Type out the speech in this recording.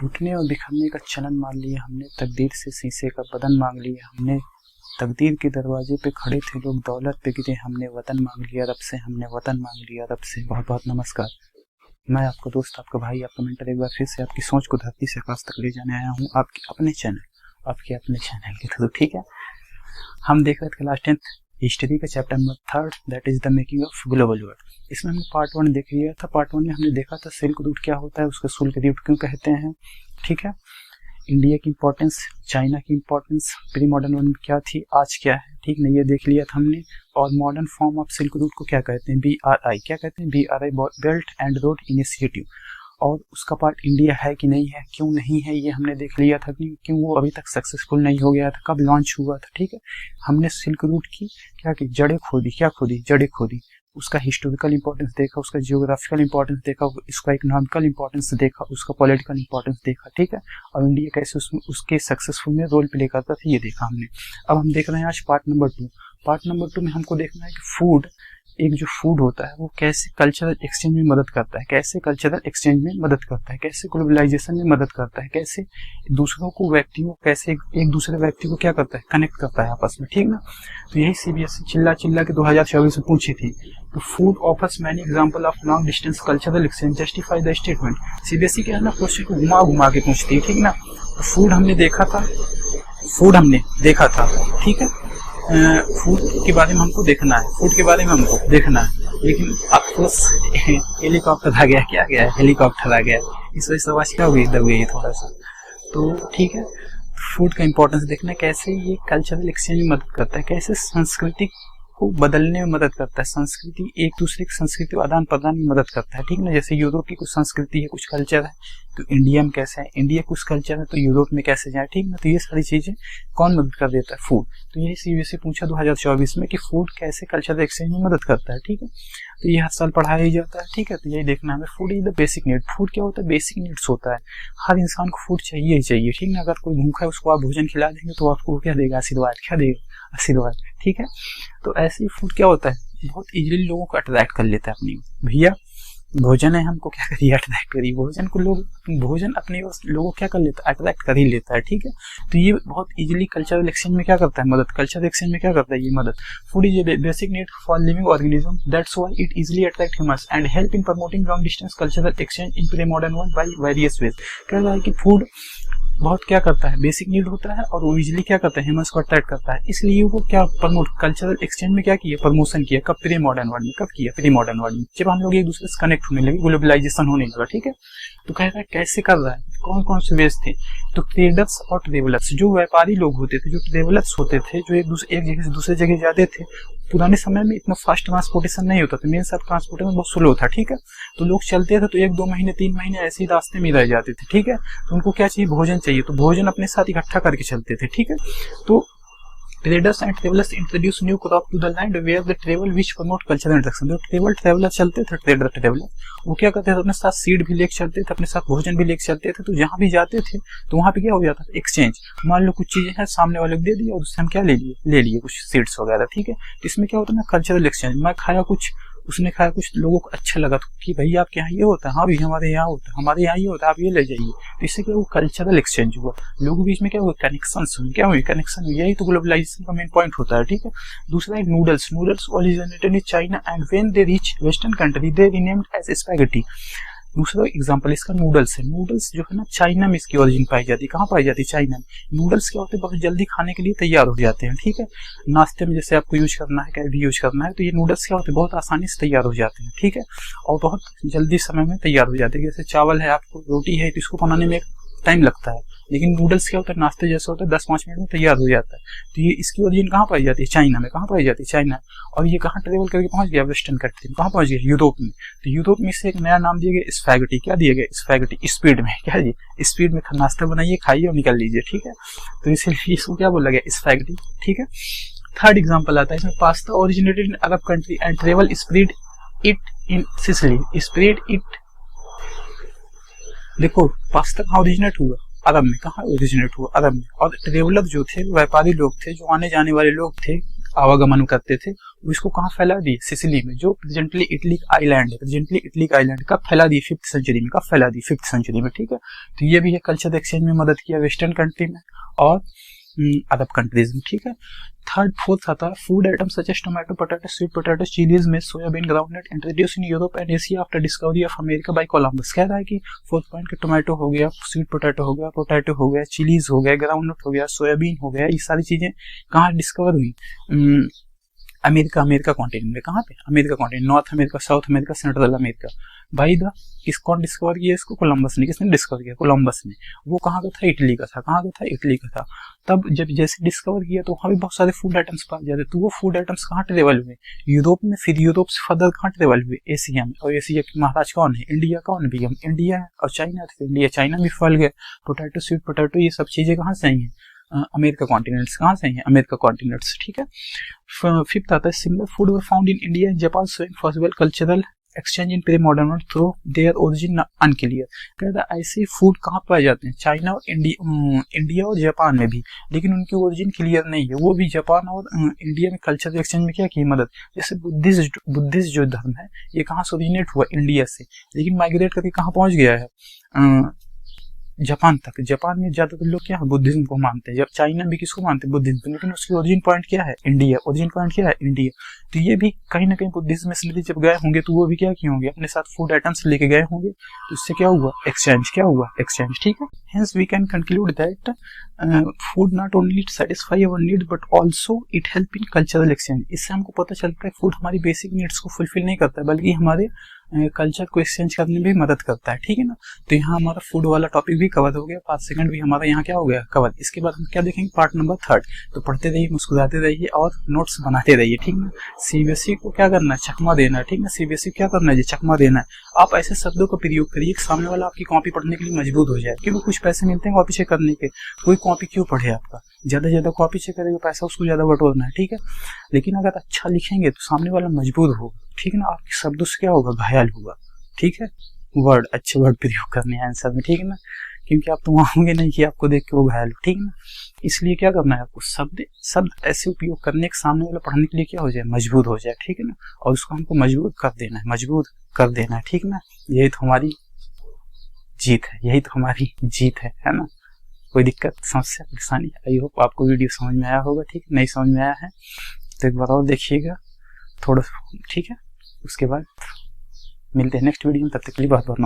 टूटने और बिखरने का चलन मान लिया हमने, तकदीर से शीशे का बदन मांग लिया हमने। तकदीर के दरवाजे पे खड़े थे लोग, दौलत पे गिरे हमने, वतन मांग लिया रब से हमने, वतन मांग लिया रब से। बहुत बहुत नमस्कार। मैं आपका दोस्त, आपका भाई, आपका मेंटर एक बार फिर से आपकी सोच को धरती से आकाश तक ले जाने आया हूँ, आपके अपने चैनल के थ्रू। ठीक है, हम देख रहे थे लास्ट 10th हिस्ट्री का chapter number 3, that is the making of global world. इसमें हमने पार्ट 1 देख लिया था। पार्ट 1 में हमने देखा था सिल्क रूट क्या होता है, उसका सिल्क रूट क्यों कहते हैं। ठीक है, इंडिया की इंपॉर्टेंस, चाइना की इंपॉर्टेंस प्री मॉडर्न वर्ल्ड में क्या थी, आज क्या है। ठीक है, ये देख लिया था हमने। और modern form of silk route को क्या कहते हैं, BRI क्या कहते हैं, BRI belt and road initiative. और उसका पार्ट इंडिया है कि नहीं है, क्यों नहीं है, ये हमने देख लिया था कि क्यों वो अभी तक सक्सेसफुल नहीं हो गया था, कब लॉन्च हुआ था। ठीक है, हमने सिल्क रूट की क्या की जड़ें खोदी, क्या खोदी, जड़ें खोदी। उसका हिस्टोरिकल इंपॉर्टेंस देखा, उसका जियोग्राफिकल इंपॉर्टेंस देखा, उसका इकोनॉमिकल इंपॉर्टेंस देखा, उसका पॉलिटिकल इंपॉर्टेंस देखा। ठीक है, और इंडिया कैसे उसमें उसके सक्सेसफुल में रोल प्ले करता था, ये देखा हमने। अब हम देख रहे हैं आज पार्ट नंबर 2। पार्ट नंबर 2 में हमको देखना है कि फूड, एक जो फूड होता है वो कैसे कल्चरल एक्सचेंज में मदद करता है, कैसे कल्चरल एक्सचेंज में मदद करता है, कैसे ग्लोबलाइजेशन में मदद करता है, कैसे दूसरों को, व्यक्तियों, कैसे एक दूसरे व्यक्ति को क्या करता है, कनेक्ट करता है आपस में। ठीक ना, तो यही CBSE चिल्ला के 2024 में पूछी थी। तो food offers many example of long distance cultural exchange, justify the statement. CBSE क्या है ना, क्वेश्चन को घुमा के पूछती है। ठीक ना, तो फूड हमने देखा था। ठीक है, फूड के बारे में हमको देखना है, लेकिन अफकोर्स हेलीकॉप्टर आ गया, क्या गया है, हेलीकॉप्टर आ गया, इस वजह से आवाज क्या हो गई, दब गई थोड़ा सा। तो ठीक है, फूड का इंपॉर्टेंस देखना है, कैसे ये कल्चरल एक्सचेंज में मदद करता है, कैसे संस्कृति को बदलने में मदद करता है, संस्कृति एक दूसरे की संस्कृति को आदान प्रदान में मदद करता है। ठीक ना, जैसे यूरोप की कुछ संस्कृति है, कुछ कल्चर है, तो इंडिया में कैसे है, इंडिया कुछ कल्चर है तो यूरोप में कैसे जाए। ठीक ना, तो ये सारी चीजें कौन मदद कर देता है, फूड। तो यही CBSE पूछा 2024 में कि फूड कैसे कल्चरल एक्सचेंज में मदद करता है। ठीक है, तो ये हर साल पढ़ाया ही जाता है। ठीक है, तो यही देखना है, food is the basic need. Food क्या होता है, बेसिक नीड्स होता है, हर इंसान को फूड चाहिए ही चाहिए। ठीक ना, अगर कोई भूखा है उसको आप भोजन खिला देंगे तो आपको क्या देगा, आशीर्वाद। ठीक है, तो ऐसे ही फूड क्या होता है, बहुत इजीली लोगों को अट्रैक्ट कर लेता है अपनी। भैया भोजन है, हमको क्या करिए, अट्रैक्ट करिए। भोजन अपने लोगों क्या कर लेता है, अट्रैक्ट कर ही लेता है। ठीक है, तो ये बहुत इजीली कल्चरल एक्सचेंज में क्या करता है, मदद। कल्चरल एक्सचेंज में क्या करता है, ये मदद। Food is a basic need for living organism, that's why it easily attract humans and help in promoting long distance cultural exchange in pre modern world by various ways. कह रहा है कि फूड बहुत क्या करता है, बेसिक नीड होता है, और वो इजिली क्या करता है, ह्यूमंस को अट्रैक्ट करता है। इसलिए वो क्या प्रमोट, कल्चरल एक्सचेंज में क्या किया, प्रमोशन किया। कब, प्री मॉडर्न वर्ल्ड में। कब किया, प्री मॉडर्न वर्ल्ड में, जब हम लोग एक दूसरे से कनेक्ट होने लगे, ग्लोबलाइजेशन होने लगा। ठीक है, तो कह रहा है कैसे कर रहा है, कौन कौन से वेज थे। तो ट्रेडर्स और ट्रेवलर्स, जो व्यापारी लोग होते थे, जो ट्रेवलर्स होते थे, जो एक जगह से दूसरे जगह जाते थे। पुराने समय में इतना फास्ट ट्रांसपोर्टेशन नहीं होता था, मेन सब ट्रांसपोर्टेशन बहुत स्लो था। ठीक है, तो लोग चलते थे तो 1-2 महीने 3 महीने ऐसे ही रास्ते में रह जाते थे। ठीक है, तो उनको क्या चाहिए, भोजन चाहिए, तो भोजन अपने साथ इकट्ठा करके चलते थे। ठीक है, तो traders and travellers introduce new crop to the land where the travel which promote cultural interaction. जो ट्रेवलर चलते थे, ट्रेवलर वो क्या करते थे, अपने साथ सीड भी लेके चलते थे, अपने साथ भोजन भी लेके चलते थे। तो जहां भी जाते थे तो वहां पे क्या हो जाता था, एक्सचेंज। मान लो कुछ चीजें हैं, सामने वाले को दे दिया और उससे हम क्या ले लिए कुछ सीड्स वगैरह। ठीक है, तो इसमें क्या होता है ना, कल्चरल एक्सचेंज। मैं खाया कुछ, उसने खाया कुछ, लोगों को अच्छा लगा तो कि भाई आपके यहाँ ये होता है, हाँ भी हमारे यहाँ होता है, हमारे यहाँ ये होता है, आप ये ले जाइए। तो इससे क्या हुआ, कल्चरल एक्सचेंज हुआ, लोगों के बीच में क्या हुआ, कनेक्शन हुई। यही तो ग्लोबलाइजेशन का मेन पॉइंट होता है। ठीक है, दूसरा है noodles originated in China and when they reach western country they renamed as spaghetti. दूसरा एग्जांपल इसका नूडल्स है। नूडल्स जो है ना, चाइना में इसकी ओरिजिन पाई जाती है। कहाँ पाई जाती है, चाइना में। नूडल्स क्या होते हैं, बहुत जल्दी खाने के लिए तैयार हो जाते हैं। ठीक है, नाश्ते में जैसे आपको यूज करना है, क्या भी यूज करना है, तो ये नूडल्स क्या होते हैं, बहुत आसानी से तैयार हो जाते हैं। ठीक है, और बहुत जल्दी समय में तैयार हो जाते हैं। जैसे चावल है, आपको रोटी है, तो इसको बनाने में टाइम लगता है, लेकिन नूडल्स क्या होता है, नाश्ते जैसा होता है, 10-5 मिनट में तैयार हो जाता है। तो ये इसकी ओरिजिन कहाँ पाई जाती है, चाइना में। कहाँ पाई जाती है, चाइना। और ये कहाँ ट्रेवल करके पहुंच गया, वेस्टर्न कंट्री में। कहाँ पहुंच गया, यूरोप में। तो यूरोप में से एक नया नाम दिया गया, स्पैगेटी। क्या दिया गया, स्पैगेटी। स्पीड में, क्या जी, स्पीड में नाश्ता बनाइए, खाइए और निकल लीजिए। ठीक है, तो इसीलिए इसको क्या बोला गया, स्पैगेटी। ठीक है, थर्ड एग्जाम्पल आता है इसमें, pasta originated in Arab country and travel spread it in Sicily. Spread it, देखो पास्ता कहाँ ओरिजिनेट हुआ, अरब में। कहाँ ओरिजिनेट हुआ, अरब में। और ट्रेवलर जो थे, व्यापारी लोग थे, जो आने जाने वाले लोग थे, आवागमन करते थे, वो इसको कहाँ फैला दिए, सिसिली में, जो प्रेजेंटली इटली का आइलैंड है, प्रेजेंटली इटली का आइलैंड कब फैला दी, 5th सेंचुरी में, कब फैला दी, 5th सेंचुरी में, ठीक है। तो ये भी है कल्चर एक्सचेंज में मदद किया वेस्टर्न कंट्री में और अरब कंट्रीज में, ठीक है। थर्ड फोर्थ आता है food item such as tomato, potato, sweet potato, chillies में soybean, groundnut introduce in Europe and Asia after discovery of America by Columbus. कह रहा है कि फोर्थ पॉइंट के टोमेटो हो गया, स्वीट पोटैटो हो गया, पोटैटो हो गया, चिलीज हो गया, ग्राउंडनट हो गया, सोयाबीन हो गया, ये सारी चीजें कहाँ डिस्कवर हुई, अमेरिका कॉन्टिनेंट में। कहाँ पे, America continent, north America, south America, central America. भाई द कौन डिस्कवर किया इसको, कोलंबस ने। किसने डिस्कवर किया, कोलंबस ने। वो कहाँ का था, इटली का था। कहाँ का था, इटली का था। तब जब जैसे डिस्कवर किया तो वहाँ भी बहुत सारे फूड आइटम्स पाए जाते, तो वो फूड आइटम्स कहाँ ट्रेवल हुए, यूरोप में, फिर यूरोप से फर्दर कहाँ ट्रेवल हुए, एशिया में। और एशिया के महाराज कौन है, इंडिया कौन भी, हम इंडिया है और चाइना थे, इंडिया चाइना भी फैल गए। पोटैटो, स्वीट पोटैटो, ये सब चीजें कहाँ से आई हैं, अमेरिका कॉन्टिनेंट्स। कहाँ से हैं, अमेरिका कॉन्टिनेंट्स, ठीक है। फिफ्थ आता है similar food were found in India and Japan showing possible cultural exchange in pre modern world through their origin unclear. कहता है ऐसे फूड कहाँ पाए जाते हैं, चाइना और इंडिया और जापान में भी, लेकिन उनकी ओरिजिन क्लियर नहीं है। वो भी जापान और इंडिया में कल्चरल एक्सचेंज में क्या की मदद, जैसे बुद्धिस्ट जो धर्म है ये कहाँ से ओरिजिनेट हुआ, इंडिया से, लेकिन माइग्रेट करके कहाँ पहुंच गया है, जापान तक। जापान में ज्यादातर लोग क्या है, बुद्धिज्म को मानते हैं। जब चाइना भी किसको मानते हैं, बुद्धिज्म, लेकिन उसकी ओरिजिन पॉइंट क्या है, इंडिया। ओरिजिन पॉइंट क्या है, इंडिया। तो ये भी कहीं ना कहीं बुद्धिज्म मिशनरी जब गए होंगे तो वो भी क्या किए होंगे, अपने साथ फूड आइटम्स लेके गए होंगे, तो इससे क्या हुआ, एक्सचेंज, क्या हुआ, एक्सचेंज, ठीक है। Hence we can conclude that food not only satisfy our need but also it help in cultural exchange. इससे हमको पता चलता है फूड हमारी बेसिक नीड्स को फुलफिल नहीं करता है, बल्कि हमारे कल्चर को एक्सचेंज करने में भी मदद करता है, ठीक है ना। तो यहाँ हमारा फूड वाला टॉपिक भी कवर हो गया, पार्ट सेकंड भी हमारा यहाँ क्या हो गया, कवर। इसके बाद हम क्या देखेंगे, पार्ट नंबर 3। तो पढ़ते रहिए, मुस्कुराते रहिए और नोट्स बनाते रहिए, ठीक है ना। सीबीएसई को क्या करना है, चकमा देना है, ठीक है। सीबीएसई क्या करना है जी, चकमा देना है। आप ऐसे शब्दों का प्रयोग करिए कि सामने वाला आपकी कॉपी पढ़ने के लिए मजबूत हो जाए, क्योंकि कुछ पैसे मिलते हैं कॉपी चेक करने के। कोई कॉपी क्यों पढ़े आपका, ज्यादा से ज्यादा कॉपी चेक करेगा, पैसा उसको ज्यादा बटोरना है, ठीक है। लेकिन अगर अच्छा लिखेंगे तो सामने वाला मजबूत होगा, ठीक है ना। आपके शब्दों से क्या होगा, घायल होगा, ठीक है। वर्ड, अच्छे वर्ड प्रयोग करने हैं आंसर में, ठीक है ना, क्योंकि आप तो वहां होंगे नहीं कि आपको देख के वो घायल हो, ठीक है ना। इसलिए क्या करना है आपको, शब्द ऐसे उपयोग करने के सामने वाला पढ़ने के लिए क्या हो जाए, मजबूत हो जाए, ठीक है ना। और उसको हमको मजबूत कर देना है, मजबूत कर देना है, ठीक है ना। यही तो हमारी जीत है, यही तो हमारी जीत है ना। कोई दिक्कत, समस्या, परेशानी, आई होप आपको वीडियो समझ में आया होगा, ठीक। नहीं समझ में आया है तो एक बार और देखिएगा थोड़ा, ठीक है। उसके बाद मिलते हैं नेक्स्ट वीडियो में, तब तक के लिए बहुत बहुत